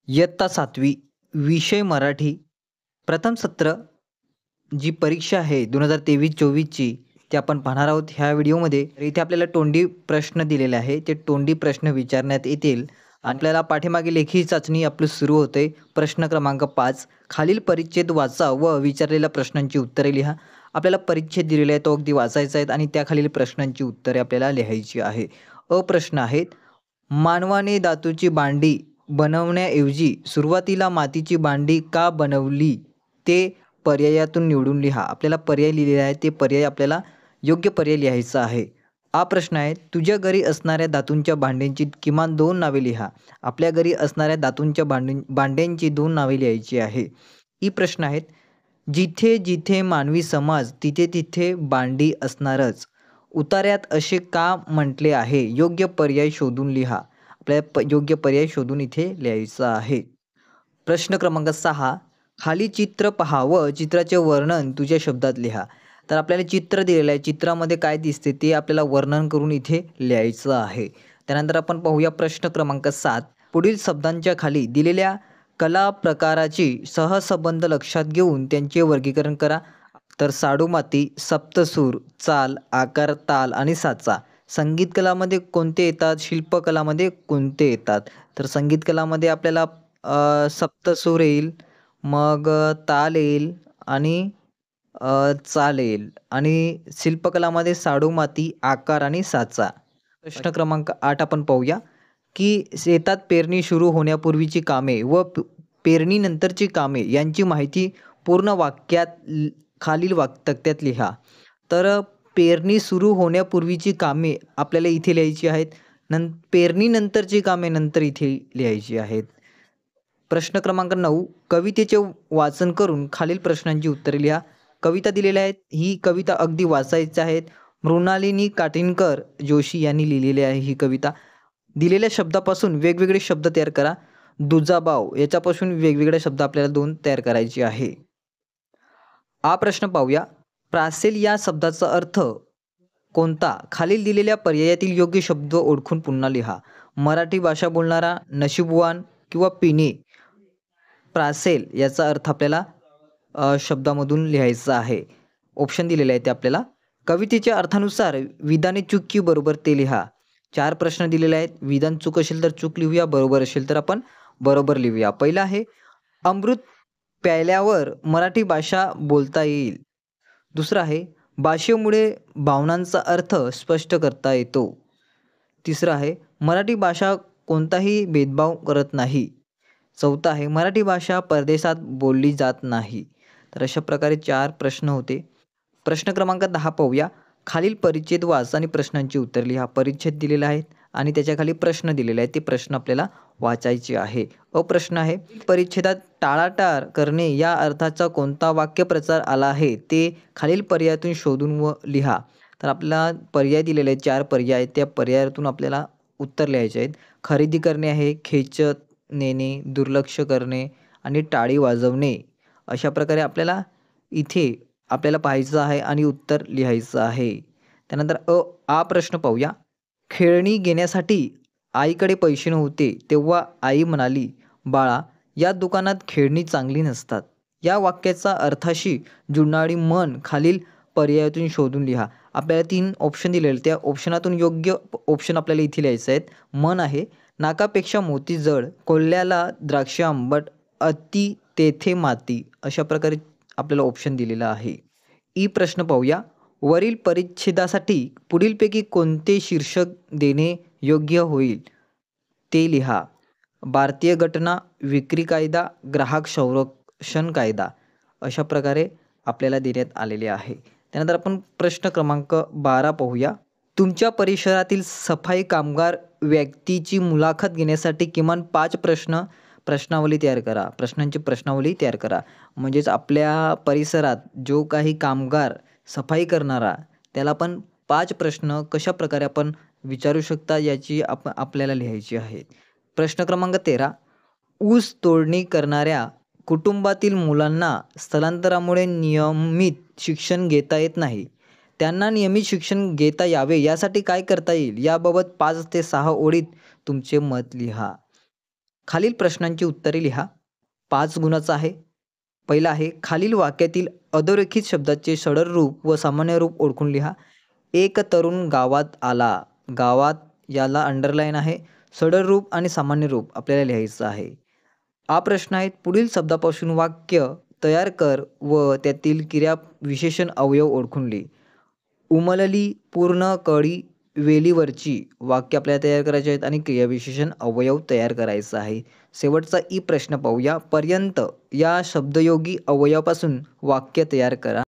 इयत्ता 7वी विषय मराठी प्रथम सत्र जी परीक्षा आहे 2023-24ची ती आपण पाहणार आहोत ह्या व्हिडिओमध्ये. इथे आपल्याला तोंडी प्रश्न दिलेले आहे. ते तोंडी प्रश्न विचारण्यात येतील. आपल्याला पाठीमागे लेखी चाचणी आपलं सुरू होते. प्रश्न क्रमांक 5 खालील परिच्छेद वाचा व विचारलेल्या प्रश्नांची उत्तरे लिहा. आपल्याला परिच्छेद दिलेला आहे तो अगदी वाचायचा आहे आणि त्याखालील प्रश्नांची उत्तरे आपल्याला लिहायची आहे. प्रश्न आहेत. मानवाने धातूची भांडी बनवण्याऐवजी सुरुवातीला मातीची भांडी का बनवली ते पर्यायातून निवडून लिहा. आपल्याला पर्याय लिहिलेला आहे ते पर्याय आपल्याला योग्य पर्याय लिहायचा आहे. हा प्रश्न आहे. तुझ्या घरी असणाऱ्या धातूंच्या भांड्यांची किमान 2 नावे लिहा. आपल्या घरी असणाऱ्या धातूंच्या भांड्यांची 2 नावे लिहायची आहे. ही प्रश्न आहेत. जिथे जिथे मानवी समाज तिथे तिथे भांडी असणारच. उतार्यात असे का म्हटले आहे. योग्य पर्याय शोधून लिहा. आपल्याला योग्य पर्याय शोधून इथे लिहायचा आहे. प्रश्न क्रमांक 6 खाली चित्र पहा व चित्राचे वर्णन तुझ्या शब्दात लिहा. तर आपल्याला चित्र दिलेलं आहे. चित्रामध्ये काय दिसते ते आपल्याला वर्णन करून इथे लिहायचं आहे. त्यानंतर आपण पाहूया प्रश्न क्रमांक 7 पुढील शब्दांच्या खाली दिलेल्या कला प्रकाराची सहसंबंध लक्षात घेऊन त्यांचे वर्गीकरण करा. तर साडू माती, सप्तसूर, चाल, आकार, ताल आणि साचा. संगीत कलामध्ये कोणते येतात, शिल्पकलामध्ये कोणते येतात. तर संगीत कलामध्ये आपल्याला सप्तसूर येईल, मग ताल येईल आणि चाल येईल आणि शिल्पकलामध्ये साडू माती, आकार आणि साचा. प्रश्न क्रमांक 8 आपण पाहूया की शेतात पेरणी सुरू होण्यापूर्वीची कामे व पेरणीनंतरची कामे यांची माहिती पूर्ण वाक्यात खालील तक्त्यात लिहा. तर पेरणी सुरू होण्यापूर्वीची कामे आपल्याला इथे लिहायची आहेत. पेरणीनंतरची कामे नंतर इथे लिहायची आहेत. प्रश्न क्रमांक 9 कवितेचे वाचन करून खालील प्रश्नांची उत्तरे लिहा. कविता दिलेल्या आहेत. ही कविता अगदी वाचायची आहेत. मृणालिनी काटिणकर जोशी यांनी लिहिलेली आहे ही कविता. दिलेल्या शब्दापासून वेगवेगळे शब्द तयार करा. दुजाभाव याच्यापासून वेगवेगळे शब्द आपल्याला 2 तयार करायचे आहे. हा प्रश्न पाहूया. प्रासेल या शब्दाचा अर्थ कोणता. खालील दिलेल्या पर्यायातील योग्य शब्द ओळखून पुन्हा लिहा. मराठी भाषा बोलणारा, नशीबवान किंवा पिणे. प्रासेल याचा अर्थ आपल्याला शब्दामधून लिहायचा आहे. ऑप्शन दिलेले आहे ते आपल्याला. कवितेच्या अर्थानुसार विधाने चूक की बरोबर ते लिहा. 4 प्रश्न दिलेले आहेत. विधान चूक असेल तर चूक लिहूया, बरोबर असेल तर आपण बरोबर लिहूया. पहिला आहे अमृत प्यायल्यावर मराठी भाषा बोलता येईल. दुसरा आहे भाषेमुळे भावनांचा अर्थ स्पष्ट करता येतो. तिसरा आहे मराठी भाषा कोणताही भेदभाव करत नाही. चौथा आहे मराठी भाषा परदेशात बोलली जात नाही. तर अशा प्रकारे 4 प्रश्न होते. प्रश्न क्रमांक 10 पाहूया. खालील परिच्छेद वाच आणि प्रश्नांची उत्तर लिहा. परिच्छेद दिलेला आहे आणि त्याच्याखाली प्रश्न दिलेले आहेत. ते प्रश्न आपल्याला वाचायचे आहे. प्रश्न आहे परिच्छेदात टाळाटाळ करणे या अर्थाचा कोणता वाक्यप्रचार आला आहे ते खालील पर्यायातून शोधून व लिहा. तर आपल्याला पर्याय दिलेले आहेत. 4 पर्याय आहेत. त्या पर्यायातून आपल्याला उत्तर लिहायचे आहेत. खरेदी करणे आहे, खेचत नेणे, दुर्लक्ष करणे आणि टाळी वाजवणे. अशा प्रकारे आपल्याला इथे आपल्याला पाहायचं आहे आणि उत्तर लिहायचं आहे. त्यानंतर हा प्रश्न पाहूया. खेळणी घेण्यासाठी आईकडे पैसे नव्हते तेव्हा आई म्हणाली, बाळा या दुकानात खेळणी चांगली नसतात. या वाक्याचा अर्थाशी जुळणारी म्हण खालील पर्यायातून शोधून लिहा. आपल्याला 3 ऑप्शन दिलेले त्या ऑप्शनातून योग्य ऑप्शन आपल्याला इथे लिहायचं आहेत. म्हण आहे नाकापेक्षा मोती जड, कोल्ह्याला द्राक्ष आंबट, अति तेथे माती. अशा प्रकारे आपल्याला ऑप्शन दिलेला आहे. प्रश्न पाहूया. वरील परिच्छेदासाठी पुढीलपैकी कोणते शीर्षक देणे योग्य होईल ते लिहा. भारतीय घटना, विक्री कायदा, ग्राहक संरक्षण कायदा. अशा प्रकारे आपल्याला देण्यात आलेले आहे. त्यानंतर आपण प्रश्न क्रमांक 12 पाहूया. तुमच्या परिसरातील सफाई कामगार व्यक्तीची मुलाखत घेण्यासाठी किमान 5 प्रश्नावली तयार करा. प्रश्नांची प्रश्नावली तयार करा. म्हणजेच आपल्या परिसरात जो काही कामगार सफाई करणारा त्याला आपण 5 प्रश्न कशा प्रकारे आपण विचारू शकता याची आपल्याला लिहायची आहे. प्रश्न क्रमांक 13 ऊस तोडणी करणाऱ्या कुटुंबातील मुलांना स्थलांतरामुळे नियमित शिक्षण घेता येत नाही. त्यांना नियमित शिक्षण घेता यावे यासाठी काय करता येईल याबाबत 5 ते 6 ओळीत तुमचे मत लिहा. खालील प्रश्नांची उत्तरे लिहा. 5 गुणाचा आहे. पहिला आहे, खालील वाक्यातील अधोरेखित शब्दाचे सढळ रूप व सामान्य रूप ओळखून लिहा. एक तरुण गावात आला. गावात याला अंडरलाईन आहे. सढळ रूप आणि सामान्य रूप आपल्याला लिहायचं आहे. हा प्रश्न आहे, पुढील शब्दापासून वाक्य तयार कर व त्यातील क्रिया विशेषण अवयव ओळखून लिही. उमलली पूर्ण कळी वेलीवरची वाक्य आपल्याला तयार करायचे आहेत आणि क्रियाविशेषण अवयव तयार करायचा आहे. शेवटचा ई प्रश्न पाहूया. पर्यंत या शब्दयोगी अवयवापासून वाक्य तयार करा.